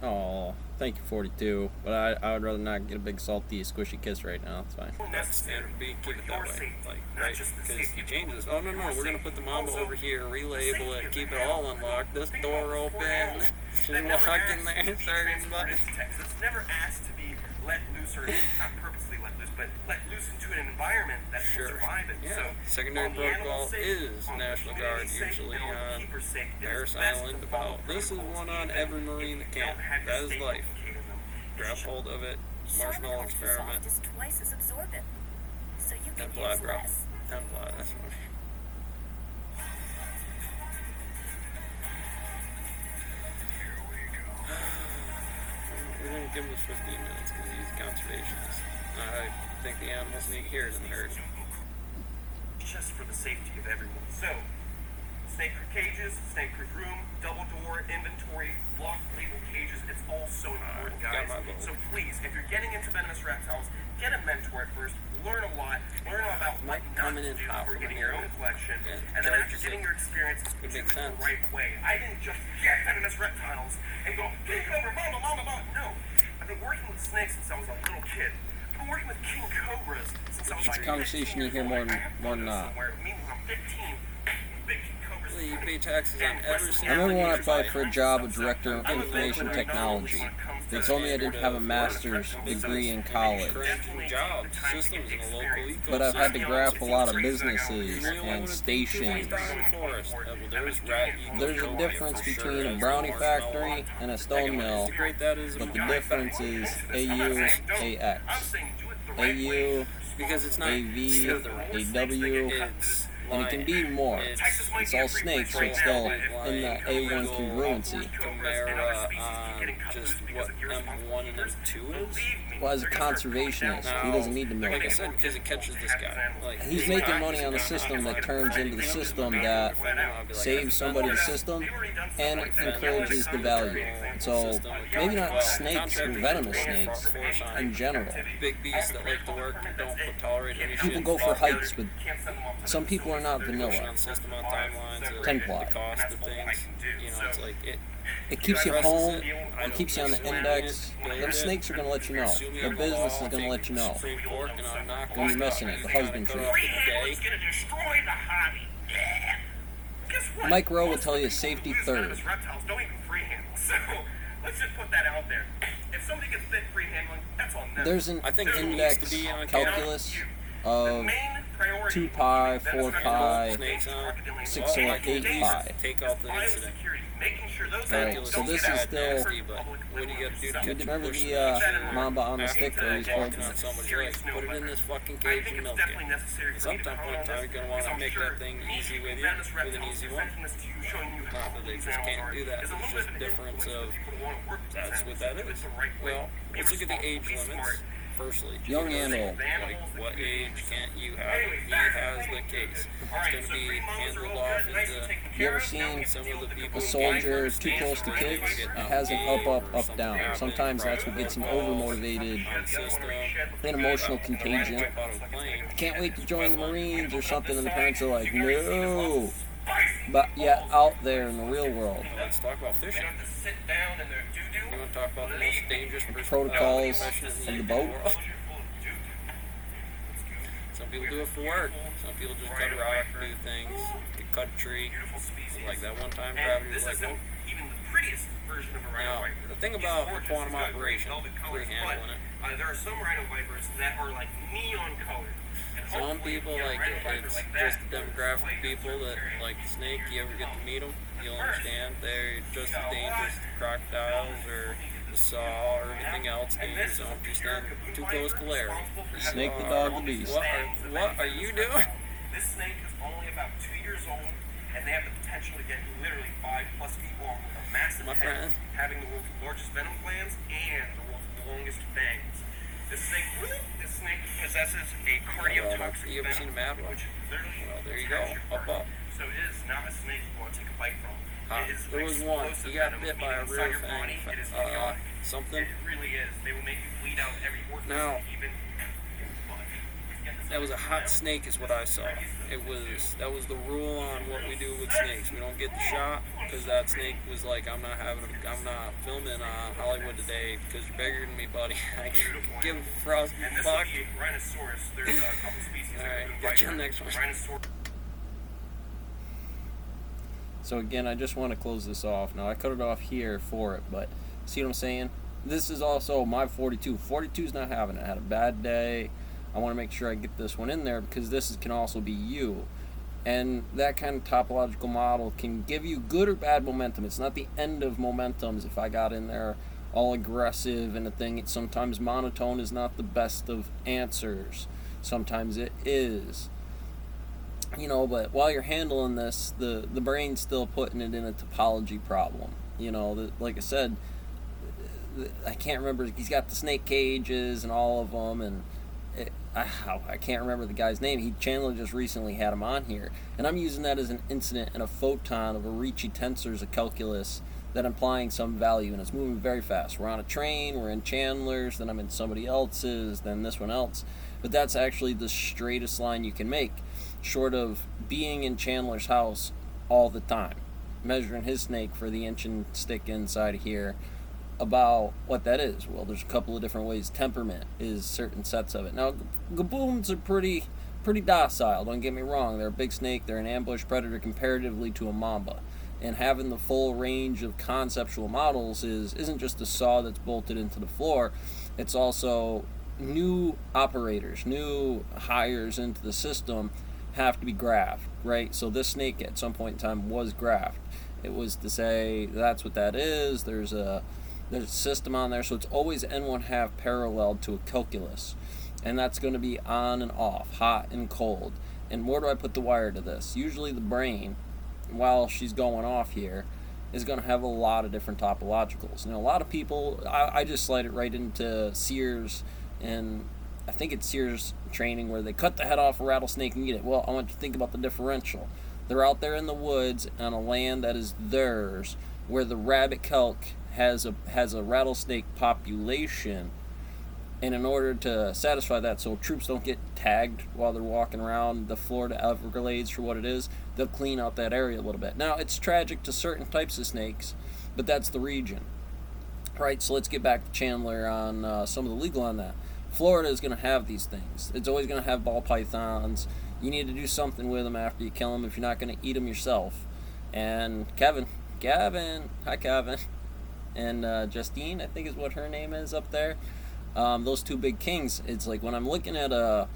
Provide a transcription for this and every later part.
Oh, thank you, 42. But I would rather not get a big salty, squishy kiss right now. It's fine. That's standard. Keep it that way. Like, right? Because he changes. Oh, no, we're going to put the Mamba over here, relabel it, keep it all unlocked. This door open. She's walking there, starting buttons. It's never asked to be let loose, or not purposely let loose, but let loose into an environment that will survive it. Yeah. So, secondary protocol is National Guard usually on Paris Island. About this is one on every Marine that can. That is life. Grab hold of it. Marshmallow experiment. Is twice as absorbent, so you can Templar, use bro. less. Templar, that's what. We're going to give him this 15 minutes because he's a conservationist. I think the animals need to hear it in the herd. Just for the safety of everyone. So, snake-proof cages, snake-proof room, double door, inventory, locked label cages, it's all so important, guys. So please, if you're getting into venomous reptiles, get a mentor at first, learn a lot, learn about what not to do before getting your own collection, and then after getting your experience, do it the right way. I didn't just get venomous reptiles and go, king cobra, mama. No. I've been working with snakes since I was a little kid. I've been working with king cobras since I was like It's a conversation you hear more than not. Meaning when I'm 15, big king cobras. You pay taxes on every single I remember when I applied for a job of of Director of Information Technology. They told me I didn't have a master's degree in college. Job systems in a local ecosystem. But I've had to graph a lot of businesses and stations. There's a difference between a brownie factory and a stone mill, but the difference is AU, AX. AU, because it's not AV, AW, it's and it can be more. It's all snakes, so it's still in the A1 congruency. Chimera on just what M1 and M2 is. Well, as a conservationist, he doesn't need to milk Like I it. said, because it catches this guy. Like, He's making money on the system that turns into the system that saves somebody the system and encourages the value. So maybe not snakes and venomous snakes in general. big beasts that like to work and don't tolerate any People shit. go for hikes, but some people are not vanilla. On system on timelines or Ten-ply. the cost of things. You know, it's like It keeps you home, it keeps you on the index. Them snakes are going to let you know. The business is going to let you know when you're missing it, the husbandry. Freehandling's gonna destroy the hobby. Yeah. Guess what? Mike Rowe will tell you safety These third. venomous reptiles don't even freehandle. So let's just put that out there. If somebody gets bit freehandling, that's on them. There's an I think it needs index to be on calculus The of main priority 2 pi, 4 pi, snakes on 6 or 8 pi. Take out the incident. making sure those Right, animals so don't this get is out still- nasty, but What do you got to do to catch You a remember bush the snake? Mamba on the stick where he's Walking holding on so much serious ice. Put it in this fucking I cage think and it's milk definitely it. necessary for me to Sometime comment point in on time, this, you're going to want because to I'm make sure that thing me easy with you, venomous with an reptiles easy one. presenting this to you, showing you how Not that they these just animals can't are, do that. is a It's little just bit of an difference influence of for people who want to work with these that's what animals, that do it is. the right way. Well, Be let's look at the responsible, age be limits. smart. Firstly, Young and old. like what age can't you have it? He has the case. It's going to be handled off into You ever seen some of the people a soldier too close to kids? It has an up, down. Sometimes that's what gets him overmotivated, system. an emotional contagion. Can't wait to join the Marines or something, and the parents are like, no. But yet out there in the real world, Let's talk about They fishing. don't have to sit down in their doo-doo. You want to talk about the most dangerous protocols profession of in the boat. world? Some people do it for work. Some people just cut a rock, do things, cut a tree. Like that one time, gravity was This like, isn't oh. even the prettiest version of a rhino Now, viper. the thing These about gorgeous, a quantum it's got great operation, velvet free colors, handling it. but there are some rhino vipers that are like neon colored. And Some hopefully, people you get a like rhino it. viper It's like just that, the demographic of people that like the snake. You ever get to meet them, you'll understand they're just as dangerous as crocodiles or the saw or anything else. Dangerous. Don't you stand too close to Larry. snake the dog, the beast. What are you doing? This snake is only about 2 years old, and they have the potential to get literally 5+ feet long with a massive My head, friend. having the world's largest venom glands and the world's longest fangs. This snake possesses a cardiotoxic You ever seen a mad venom, one? which literally Well, there you go. attacks your Up, heart. up. So it is not a snake you want to take a bite from. Huh? It is There was one. explosive He got venom, bit by a meaning real inside your body, thing. it is chaotic. Something. It really is. They will make you bleed out every orifice, Now- even your blood. Get this that was a hot snake is what I saw. That was the rule on what we do with snakes. We don't get the shot because that snake was like, I'm not filming on Hollywood today because you're bigger than me, buddy. I can give a frosty fuck. Rhinoceros. There's a couple species. All right, get you on the next one. So again, I just want to close this off. Now I cut it off here for it, but see what I'm saying? This is also my 42. 42's not having it. I had a bad day. I want to make sure I get this one in there because can also be you. And that kind of topological model can give you good or bad momentum. It's not the end of momentums. If I got in there all aggressive and a thing, sometimes monotone is not the best of answers. Sometimes it is. But while you're handling this, the brain's still putting it in a topology problem. Like I said, I can't remember. He's got the snake cages and all of them, and I can't remember the guy's name. Chandler just recently had him on here, and I'm using that as an incident and a photon of a Ricci tensors of calculus that I'm applying some value, and it's moving very fast. We're on a train, we're in Chandler's, then I'm in somebody else's, then this one else. But that's actually the straightest line you can make, short of being in Chandler's house all the time, measuring his snake for the inch and stick inside of here, about what that is. Well, there's a couple of different ways. Temperament is certain sets of it. Now, gaboons are pretty docile, don't get me wrong. They're a big snake, they're an ambush predator comparatively to a mamba. And having the full range of conceptual models isn't just a saw that's bolted into the floor, it's also new operators, new hires into the system have to be graphed, right? So this snake at some point in time was graphed. It was to say that's what that is. There's a system on there, so it's always N1/2 parallel to a calculus, and that's going to be on and off, hot and cold. And where do I put the wire to this? Usually the brain, while she's going off here, is going to have a lot of different topologicals. A lot of people, I just slide it right into Sears, and I think it's Sears training where they cut the head off a rattlesnake and eat it. Well, I want you to think about the differential. They're out there in the woods on a land that is theirs, where the rabbit kelk has a rattlesnake population, and in order to satisfy that, so troops don't get tagged while they're walking around the Florida Everglades for what it is, they'll clean out that area a little bit. Now, it's tragic to certain types of snakes, but that's the region. Right, so let's get back to Chandler on some of the legal on that. Florida is going to have these things. It's always going to have ball pythons. You need to do something with them after you kill them if you're not going to eat them yourself. And Gavin, hi Kevin, and Justine, I think is what her name is up there. Those two big kings. It's like when I'm looking at a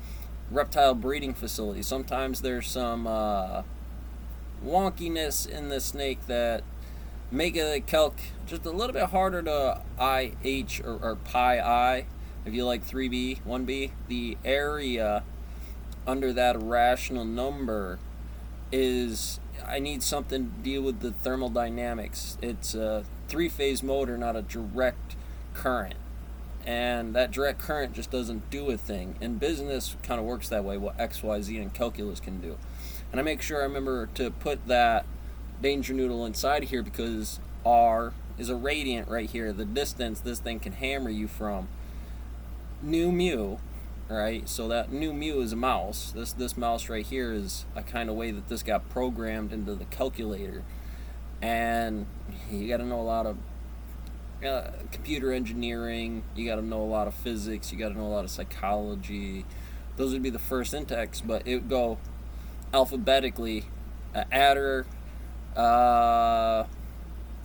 reptile breeding facility, sometimes there's some wonkiness in the snake that make a kelk just a little bit harder to IH or pi I. If you like 3B, 1B, the area under that irrational number is, I need something to deal with the thermodynamics. It's a three-phase motor, not a direct current. And that direct current just doesn't do a thing. And business kind of works that way, what X, Y, Z, and calculus can do. And I make sure I remember to put that danger noodle inside of here because R is a radiant right here, the distance this thing can hammer you from. Nu mu, right? So that nu mu is a mouse. This mouse right here is a kind of way that this got programmed into the calculator. And you got to know a lot of computer engineering, you got to know a lot of physics, you got to know a lot of psychology. Those would be the first index, but it would go alphabetically. Adder,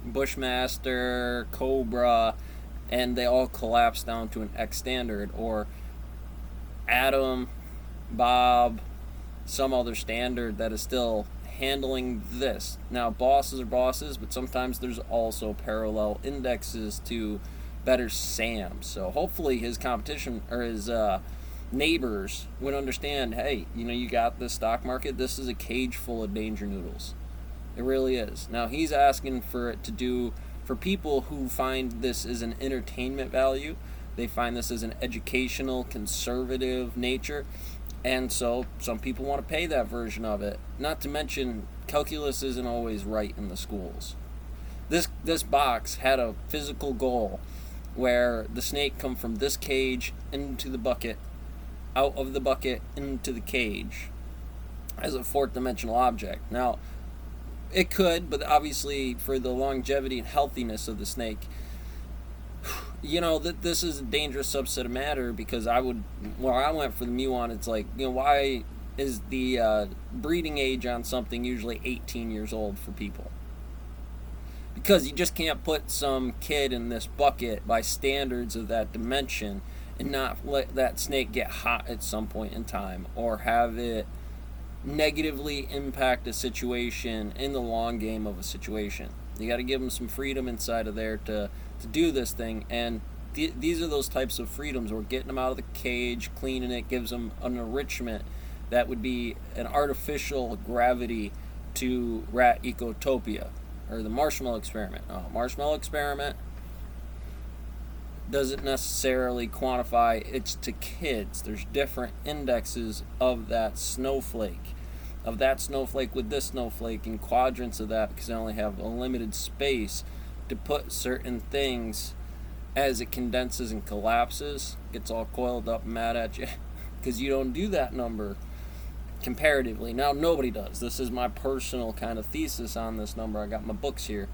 Bushmaster, Cobra, and they all collapse down to an X standard, or Adam, Bob, some other standard that is still handling this. Now, bosses are bosses, but sometimes there's also parallel indexes to better Sam. So hopefully his competition or his neighbors would understand, hey, you got this stock market, this is a cage full of danger noodles. It really is. Now, he's asking for it to do, for people who find this as an entertainment value, they find this as an educational, conservative nature, and so some people want to pay that version of it. Not to mention, calculus isn't always right in the schools. This box had a physical goal where the snake come from this cage into the bucket, out of the bucket into the cage as a fourth dimensional object. Now, it could, but obviously for the longevity and healthiness of the snake, this is a dangerous subset of matter, because I went for the muon, it's like, why is the breeding age on something usually 18 years old for people? Because you just can't put some kid in this bucket by standards of that dimension and not let that snake get hot at some point in time, or have it negatively impact a situation in the long game of a situation. You got to give them some freedom inside of there to do this thing, and these are those types of freedoms. We're getting them out of the cage, cleaning it, gives them an enrichment that would be an artificial gravity to rat ecotopia, or the marshmallow experiment. Marshmallow experiment doesn't necessarily quantify it's to kids. There's different indexes of that snowflake with this snowflake, and quadrants of that, because I only have a limited space to put certain things. As it condenses and collapses, gets all coiled up and mad at you because you don't do that number comparatively. Now, nobody does. This is my personal kind of thesis on this number. I got my books here.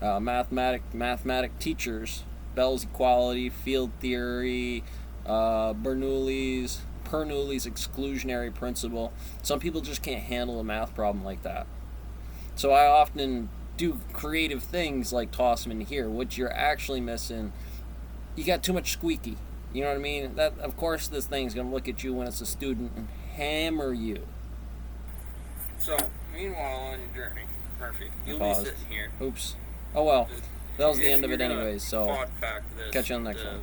Mathematic teachers, Bell's equality, field theory, Bernoulli's exclusionary principle. Some people just can't handle a math problem like that. So I often do creative things like toss them in here. What you're actually missing, you got too much squeaky. You know what I mean? That, of course, this thing's going to look at you when it's a student and hammer you. So, meanwhile on your journey, Murphy, you'll be sitting here. Oops. Oh well. That was the If end of you're it gonna anyways, so quad pack this, catch you on the next one.